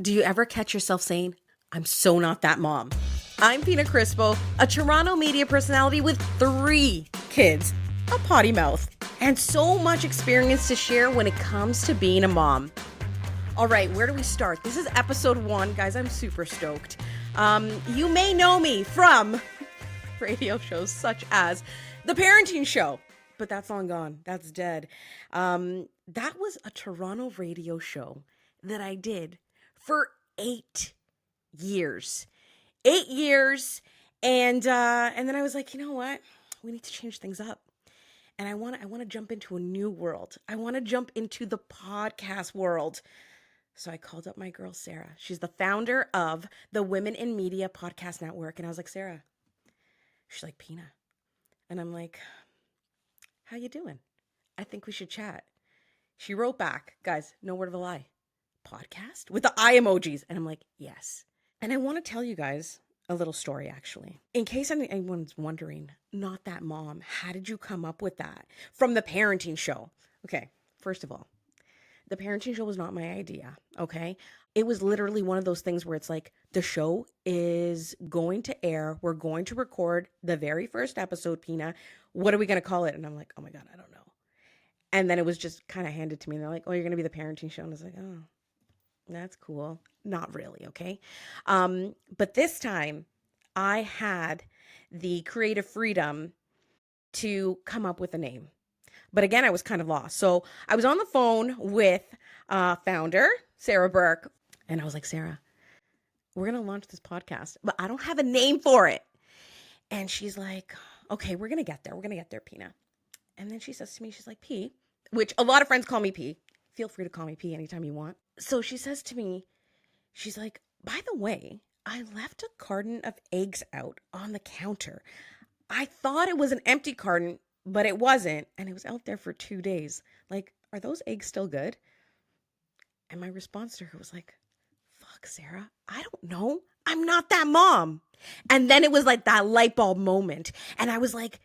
Do you ever catch yourself saying, I'm so not that mom? I'm Pina, a Toronto media personality with 3 kids, a potty mouth, and so much experience to share when it comes to being a mom. All right, where do we start? This is episode 1. Guys, I'm super stoked. You may know me from radio shows such as The Parenting Show, but that's long gone. That's dead. That was a Toronto radio show that I did for 8 years. 8 years. And then I was like, you know what? We need to change things up. And I want to jump into a new world. I want to jump into the podcast world. So I called up my girl, Sarah. She's the founder of the Women in Media Podcast Network. And I was like, Sarah. She's like, Pina. And I'm like, how you doing? I think we should chat. She wrote back, guys, no word of a lie. Podcast? With the eye emojis. And I'm like, yes. And I want to tell you guys a little story, actually. In case anyone's wondering, not that mom, how did you come up with that? From the parenting show. Okay, first of all, the parenting show was not my idea, okay? It was literally one of those things where it's like, the show is going to air. We're going to record the very first episode, Pina. What are we going to call it? And I'm like, oh my God, I don't know. And then it was just kind of handed to me. And they're like, oh, you're going to be the parenting show. And I was like, oh, that's cool. Not really, okay? But this time, I had the creative freedom to come up with a name. But again, I was kind of lost. So I was on the phone with founder, Sarah Burke. And I was like, Sarah, we're going to launch this podcast, but I don't have a name for it. And she's like, okay, we're going to get there. We're going to get there, Pina. And then she says to me, she's like, P, which a lot of friends call me P. Feel free to call me P anytime you want. So she says to me, she's like, by the way, I left a carton of eggs out on the counter. I thought it was an empty carton, but it wasn't. And it was out there for 2 days. Like, are those eggs still good? And my response to her was like, fuck, Sarah, I don't know. I'm not that mom. And then it was like that light bulb moment. And I was like,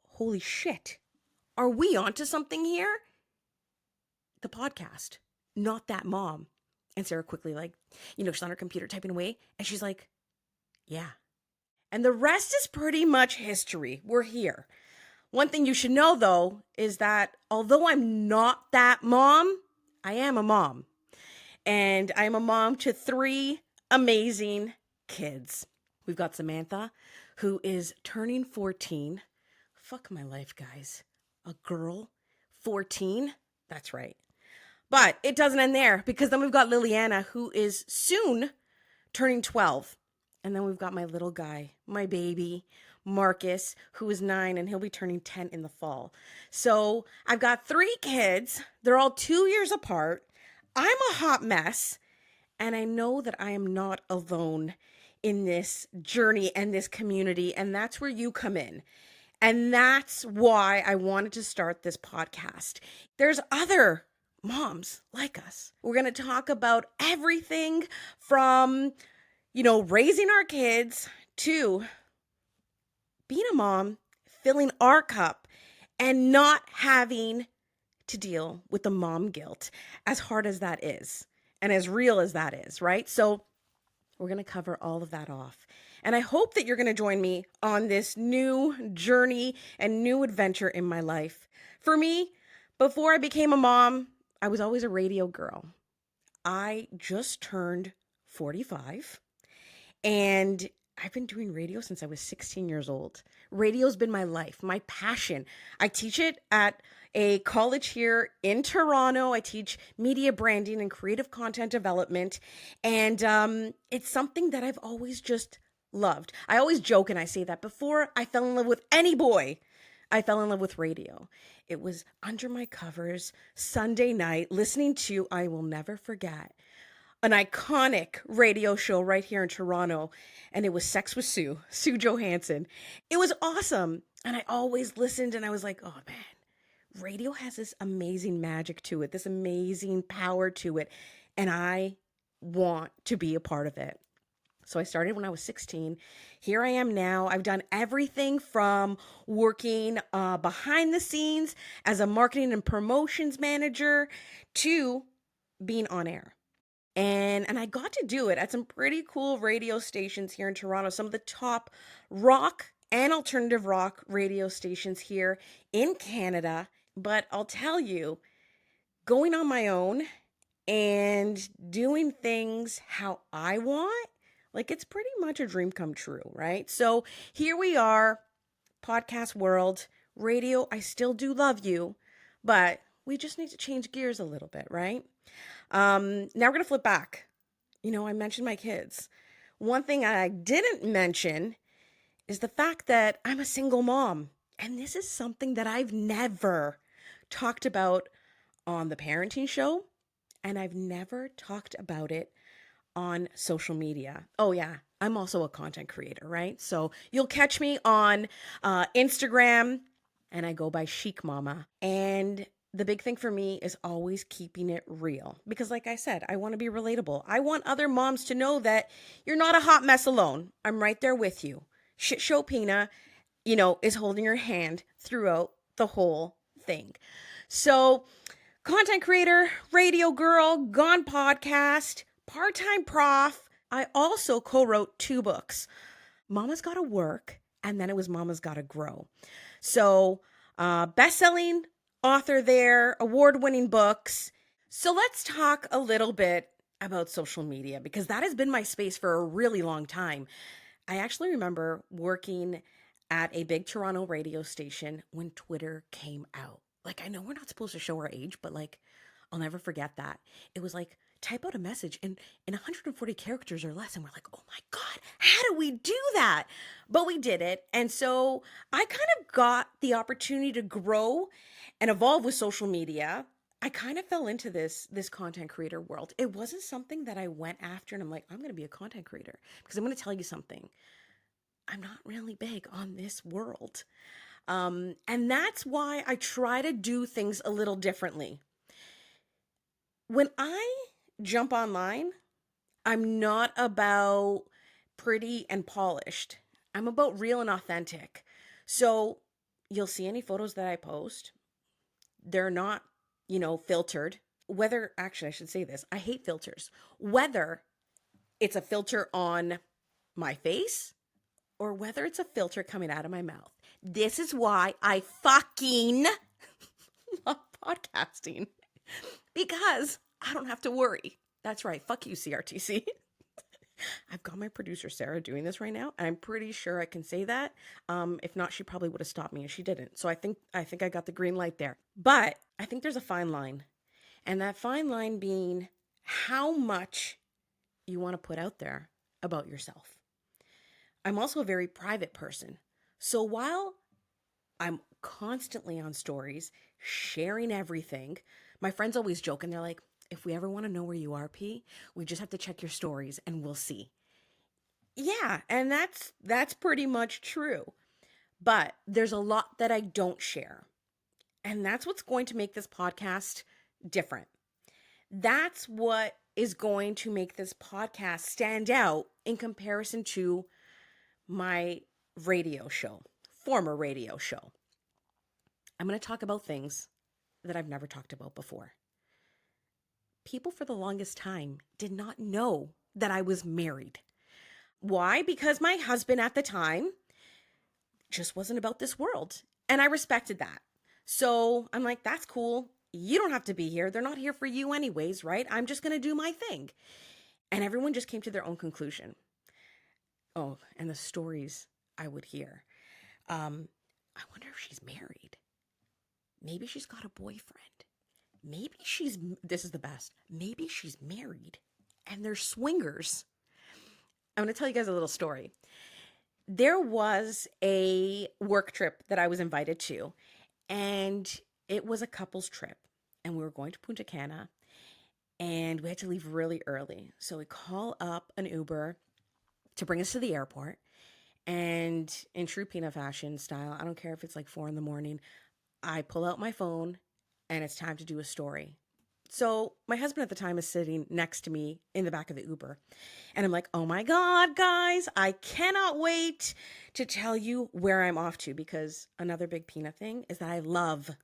holy shit. Are we onto something here? The podcast, not that mom. And Sarah quickly, like, she's on her computer typing away. And she's like, yeah. And the rest is pretty much history. We're here. One thing you should know, though, is that although I'm not that mom, I am a mom. And I'm a mom to 3 amazing kids. We've got Samantha, who is turning 14. Fuck my life, guys. A girl, 14? That's right. But it doesn't end there, because then we've got Liliana, who is soon turning 12. And then we've got my little guy, my baby, Marcus, who is 9, and he'll be turning 10 in the fall. So I've got 3 kids. They're all 2 years apart. I'm a hot mess. And I know that I am not alone in this journey and this community. And that's where you come in. And that's why I wanted to start this podcast. There's other moms like us. We're going to talk about everything from, raising our kids to being a mom, filling our cup, and not having to deal with the mom guilt, as hard as that is and as real as that is, right? So we're going to cover all of that off. And I hope that you're going to join me on this new journey and new adventure in my life. For me, before I became a mom, I was always a radio girl. I just turned 45, and I've been doing radio since I was 16 years old. Radio's been my life, my passion. I teach it at a college here in Toronto. I teach media branding and creative content development. And it's something that I've always just loved. I always joke and I say that before I fell in love with any boy, I fell in love with radio. It was under my covers, Sunday night, listening to, I will never forget, an iconic radio show right here in Toronto. And it was Sex with Sue Johansson. It was awesome. And I always listened and I was like, oh man, radio has this amazing magic to it, this amazing power to it. And I want to be a part of it. So I started when I was 16. Here I am now. I've done everything from working behind the scenes as a marketing and promotions manager to being on air. And I got to do it at some pretty cool radio stations here in Toronto, some of the top rock and alternative rock radio stations here in Canada. But I'll tell you, going on my own and doing things how I want, like it's pretty much a dream come true, right? So here we are, podcast world, radio, I still do love you, but we just need to change gears a little bit, right? Now we're gonna flip back. I mentioned my kids. One thing I didn't mention is the fact that I'm a single mom. And this is something that I've never talked about on the parenting show, and I've never talked about it on social media. Oh, yeah, I'm also a content creator, right? So you'll catch me on Instagram, and I go by Chic Mama. And the big thing for me is always keeping it real because, like I said, I want to be relatable. I want other moms to know that you're not a hot mess alone. I'm right there with you. Shit Show Pina, is holding your hand throughout the whole thing. So, content creator, radio girl, gone podcast, part time prof. I also co wrote 2 books, Mama's Gotta Work, and then it was Mama's Gotta Grow. So, best selling author there, award winning books. So, let's talk a little bit about social media because that has been my space for a really long time. I actually remember working at a big Toronto radio station when Twitter came out. Like, I know we're not supposed to show our age, but like, I'll never forget that. It was like, type out a message in 140 characters or less. And we're like, oh my God, how do we do that? But we did it. And so I kind of got the opportunity to grow and evolve with social media. I kind of fell into this content creator world. It wasn't something that I went after and I'm like, I'm going to be a content creator because I'm going to tell you something. I'm not really big on this world. And that's why I try to do things a little differently. When I jump online, I'm not about pretty and polished. I'm about real and authentic. So you'll see any photos that I post, they're not, filtered. Actually, I should say this, I hate filters. Whether it's a filter on my face or whether it's a filter coming out of my mouth. This is why I fucking love podcasting because I don't have to worry. That's right. Fuck you, CRTC. I've got my producer, Sarah, doing this right now, and I'm pretty sure I can say that. If not, she probably would have stopped me, and she didn't. So I think I got the green light there. But I think there's a fine line, and that fine line being how much you want to put out there about yourself. I'm also a very private person. So while I'm constantly on stories, sharing everything, my friends always joke and they're like, if we ever want to know where you are, P, we just have to check your stories and we'll see. Yeah, and that's pretty much true. But there's a lot that I don't share. And that's what's going to make this podcast different. That's what is going to make this podcast stand out in comparison to my former radio show. I'm going to talk about things that I've never talked about before. People for the longest time did not know that I was married. Why? Because my husband at the time just wasn't about this world. And I respected that. So I'm like, that's cool. You don't have to be here. They're not here for you anyways, right? I'm just going to do my thing. And everyone just came to their own conclusion. Oh, and the stories I would hear. I wonder if she's married. Maybe she's got a boyfriend. This is the best. Maybe she's married and they're swingers. I'm going to tell you guys a little story. There was a work trip that I was invited to, and it was a couple's trip. And we were going to Punta Cana, and we had to leave really early. So we call up an Uber to bring us to the airport. And in true Pina fashion style, I don't care if it's like 4 a.m, I pull out my phone and it's time to do a story. So my husband at the time is sitting next to me in the back of the Uber. And I'm like, oh my God, guys, I cannot wait to tell you where I'm off to, because another big Pina thing is that I love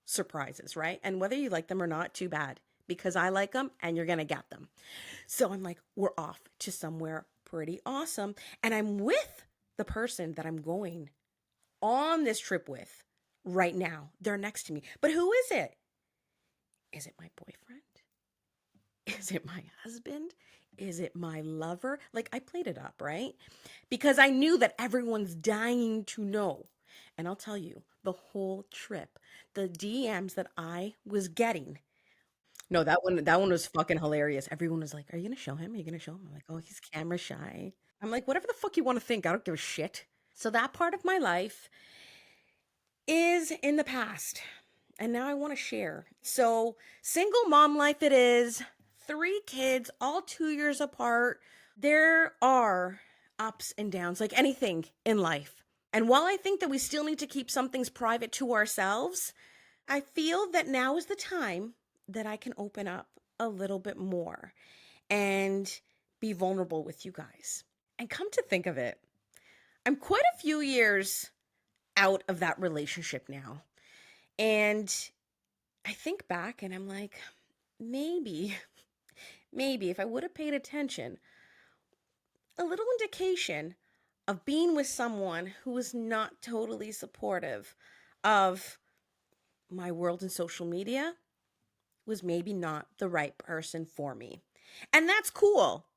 surprises, right? And whether you like them or not, too bad. because I like them and you're going to get them. So I'm like, we're off to somewhere pretty awesome. And I'm with the person that I'm going on this trip with right now. They're next to me. But who is it? Is it my boyfriend? Is it my husband? Is it my lover? Like, I played it up, right? Because I knew that everyone's dying to know. And I'll tell you, the whole trip, the DMs that I was getting. No, that one was fucking hilarious. Everyone was like, "Are you gonna show him? Are you gonna show him?" I'm like, "Oh, he's camera shy." I'm like, "Whatever the fuck you want to think, I don't give a shit." So that part of my life is in the past. And now I want to share. So, single mom life it is. 3 kids, all 2 years apart. There are ups and downs, like anything in life. And while I think that we still need to keep some things private to ourselves, I feel that now is the time that I can open up a little bit more and be vulnerable with you guys. And come to think of it, I'm quite a few years out of that relationship now. And I think back and I'm like, maybe if I would have paid attention, a little indication of being with someone who was not totally supportive of my world in social media was maybe not the right person for me. And that's cool.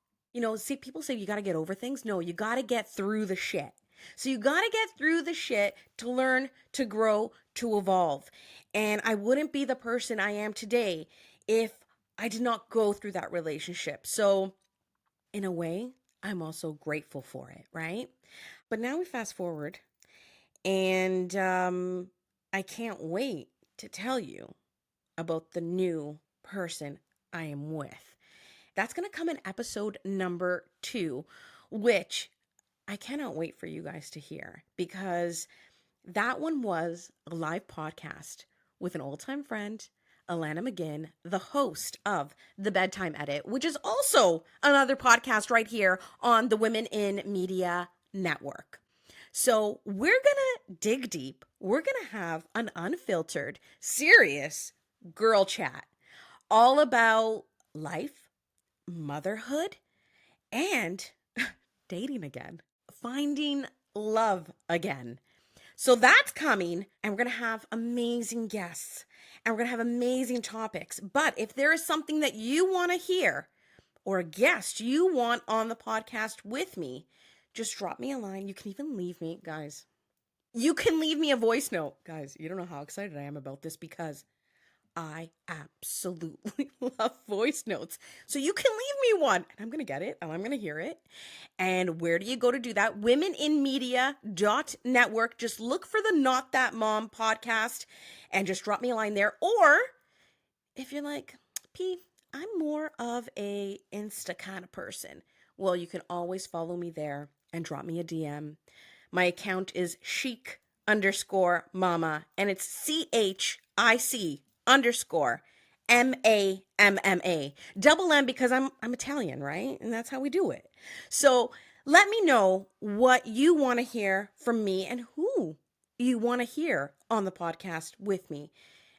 See, people say you got to get over things. No, you got to get through the shit. So you got to get through the shit to learn, to grow, to evolve. And I wouldn't be the person I am today if I did not go through that relationship. So in a way, I'm also grateful for it, right? But now we fast forward and I can't wait to tell you about the new person I am with. That's going to come in episode number 2, which I cannot wait for you guys to hear because that one was a live podcast with an old-time friend, Alana McGinn, the host of The Bedtime Edit, which is also another podcast right here on the Women in Media Network. So we're going to dig deep. We're going to have an unfiltered, serious girl chat all about life, motherhood, and dating again, finding love again. So that's coming, and we're going to have amazing guests, and we're going to have amazing topics. But if there is something that you want to hear or a guest you want on the podcast with me, just drop me a line. You can even leave me, guys. You can leave me a voice note. Guys, you don't know how excited I am about this because I absolutely love voice notes. So you can leave me one and I'm going to get it and I'm going to hear it. And where do you go to do that? womeninmedia.network. Just look for the Not That Mom podcast and just drop me a line there. Or if you're like, P, I'm more of a Insta kind of person. Well, you can always follow me there and drop me a DM. My account is chic_mama and it's CHIC_MAMMA. Double M because I'm Italian, right? And that's how we do it. So let me know what you want to hear from me and who you want to hear on the podcast with me.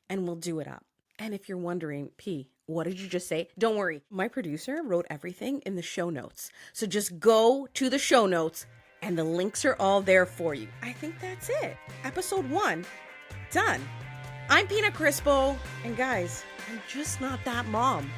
And we'll do it up. And if you're wondering, P, what did you just say? Don't worry. My producer wrote everything in the show notes. So just go to the show notes and the links are all there for you. I think that's it. Episode 1, done. I'm Pina Crispo, and guys, I'm just not that mom.